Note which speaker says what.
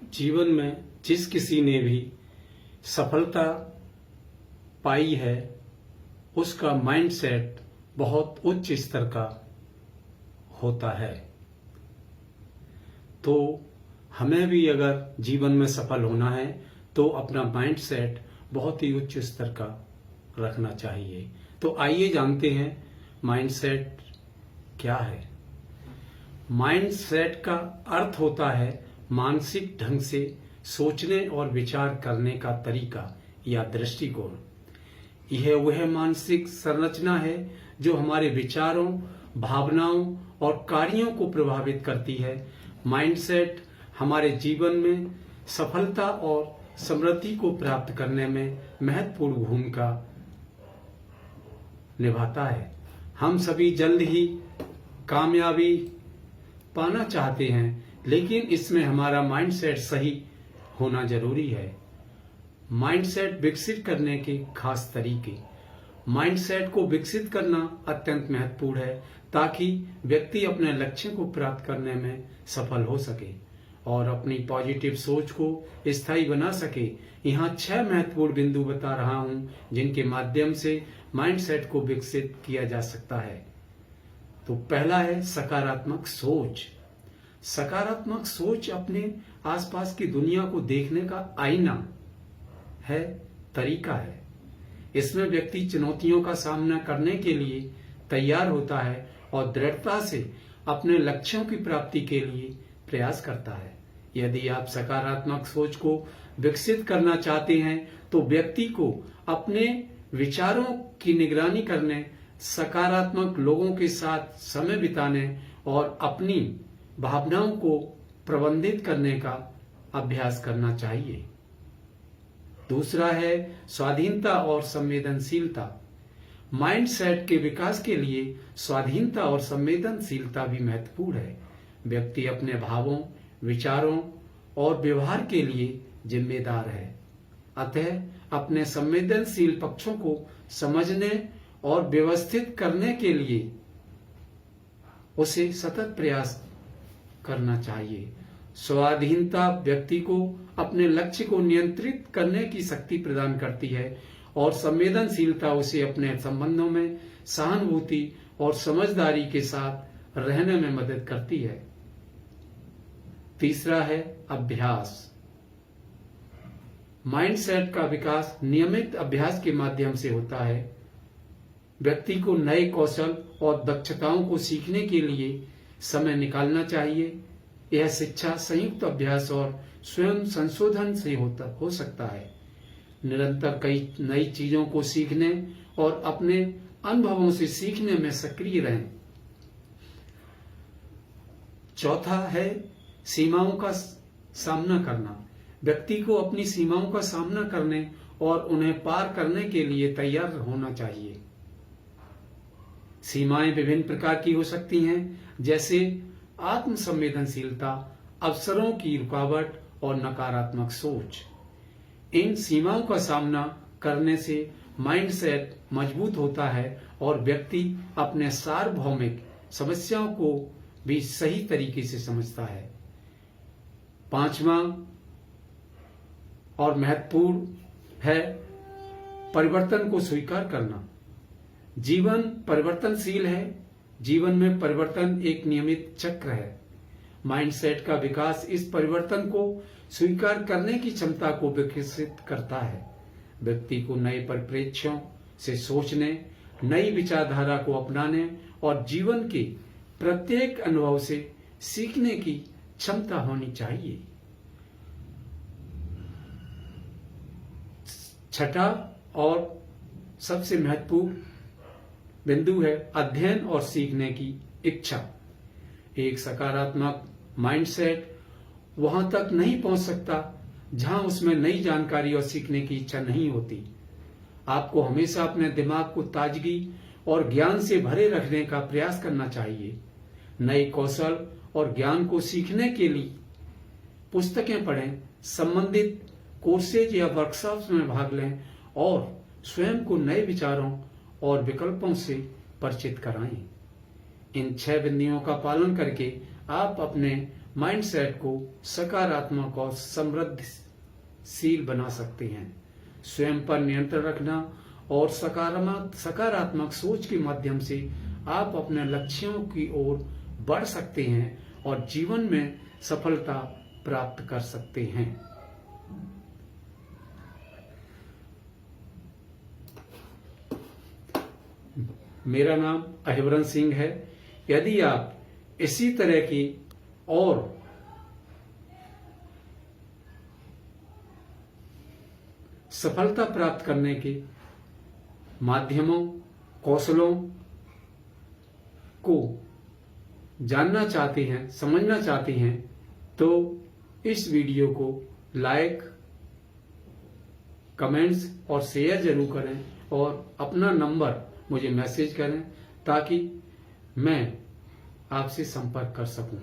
Speaker 1: जीवन में जिस किसी ने भी सफलता पाई है उसका माइंडसेट बहुत उच्च स्तर का होता है। तो हमें भी अगर जीवन में सफल होना है तो अपना माइंडसेट बहुत ही उच्च स्तर का रखना चाहिए। तो आइए जानते हैं माइंडसेट क्या है। माइंडसेट का अर्थ होता है मानसिक ढंग से सोचने और विचार करने का तरीका या दृष्टिकोण। यह वह मानसिक संरचना है जो हमारे विचारों, भावनाओं और कार्यों को प्रभावित करती है। माइंडसेट हमारे जीवन में सफलता और समृद्धि को प्राप्त करने में महत्वपूर्ण भूमिका निभाता है। हम सभी जल्द ही कामयाबी पाना चाहते हैं, लेकिन इसमें हमारा माइंडसेट सही होना जरूरी है। माइंडसेट विकसित करने के खास तरीके। माइंडसेट को विकसित करना अत्यंत महत्वपूर्ण है ताकि व्यक्ति अपने लक्ष्य को प्राप्त करने में सफल हो सके और अपनी पॉजिटिव सोच को स्थायी बना सके। यहाँ 6 महत्वपूर्ण बिंदु बता रहा हूं जिनके माध्यम से माइंडसेट को विकसित किया जा सकता है। तो पहला है सकारात्मक सोच। सकारात्मक सोच अपने आसपास की दुनिया को देखने का आईना है, तरीका है। इसमें व्यक्ति चुनौतियों का सामना करने के लिए तैयार होता है और दृढ़ता से अपने लक्ष्यों की प्राप्ति के लिए प्रयास करता है। यदि आप सकारात्मक सोच को विकसित करना चाहते हैं तो व्यक्ति को अपने विचारों की निगरानी करने, सकारात्मक लोगों के साथ समय बिताने और अपनी भावनाओं को प्रबंधित करने का अभ्यास करना चाहिए। दूसरा है स्वाधीनता और संवेदनशीलता। माइंडसेट के विकास के लिए स्वाधीनता और संवेदनशीलता भी महत्वपूर्ण है। व्यक्ति अपने भावों, विचारों और व्यवहार के लिए जिम्मेदार है। अतः अपने संवेदनशील पक्षों को समझने और व्यवस्थित करने के लिए उसे सतत प्रयास करना चाहिए। स्वाधीनता व्यक्ति को अपने लक्ष्य को नियंत्रित करने की शक्ति प्रदान करती है और संवेदनशीलता उसे अपने संबंधों में सहानुभूति और समझदारी के साथ रहने में मदद करती है। तीसरा है अभ्यास। माइंडसेट का विकास नियमित अभ्यास के माध्यम से होता है। व्यक्ति को नए कौशल और दक्षताओं को सीखने के लिए समय निकालना चाहिए। यह शिक्षा, संयुक्त अभ्यास और स्वयं संशोधन से हो सकता है। निरंतर कई नई चीजों को सीखने और अपने अनुभवों से सीखने में सक्रिय रहें। चौथा है सीमाओं का सामना करना। व्यक्ति को अपनी सीमाओं का सामना करने और उन्हें पार करने के लिए तैयार होना चाहिए। सीमाएं विभिन्न प्रकार की हो सकती हैं, जैसे आत्म संवेदनशीलता, अवसरों की रुकावट और नकारात्मक सोच। इन सीमाओं का सामना करने से माइंडसेट मजबूत होता है और व्यक्ति अपने सार्वभौमिक समस्याओं को भी सही तरीके से समझता है। पांचवा और महत्वपूर्ण है परिवर्तन को स्वीकार करना। जीवन परिवर्तनशील है। जीवन में परिवर्तन एक नियमित चक्र है। माइंडसेट का विकास इस परिवर्तन को स्वीकार करने की क्षमता को विकसित करता है। व्यक्ति को नए परिप्रेक्ष्यों से सोचने, नई विचारधारा को अपनाने और जीवन के प्रत्येक अनुभव से सीखने की क्षमता होनी चाहिए। छठा और सबसे महत्वपूर्ण बिंदु है अध्ययन और सीखने की इच्छा। एक सकारात्मक माइंडसेट वहां तक नहीं पहुंच सकता जहां उसमें नई जानकारी और सीखने की इच्छा नहीं होती। आपको हमेशा अपने दिमाग को ताजगी और ज्ञान से भरे रखने का प्रयास करना चाहिए। नए कौशल और ज्ञान को सीखने के लिए पुस्तकें पढ़ें, संबंधित कोर्सेज या वर्कशॉप्स में भाग लें और स्वयं को नए विचारों और विकल्पों से परिचित कराएं। इन 6 बिंदुओं का पालन करके आप अपने माइंडसेट को सकारात्मक और समृद्धशील बना सकते हैं। स्वयं पर नियंत्रण रखना और सकारात्मक सोच के माध्यम से आप अपने लक्ष्यों की ओर बढ़ सकते हैं और जीवन में सफलता प्राप्त कर सकते हैं। मेरा नाम अहिवरन सिंह है। यदि आप इसी तरह की और सफलता प्राप्त करने के माध्यमों, कौशलों को जानना चाहते हैं, समझना चाहते हैं, तो इस वीडियो को लाइक, कमेंट्स और शेयर जरूर करें और अपना नंबर मुझे मैसेज करें ताकि मैं आपसे संपर्क कर सकूं।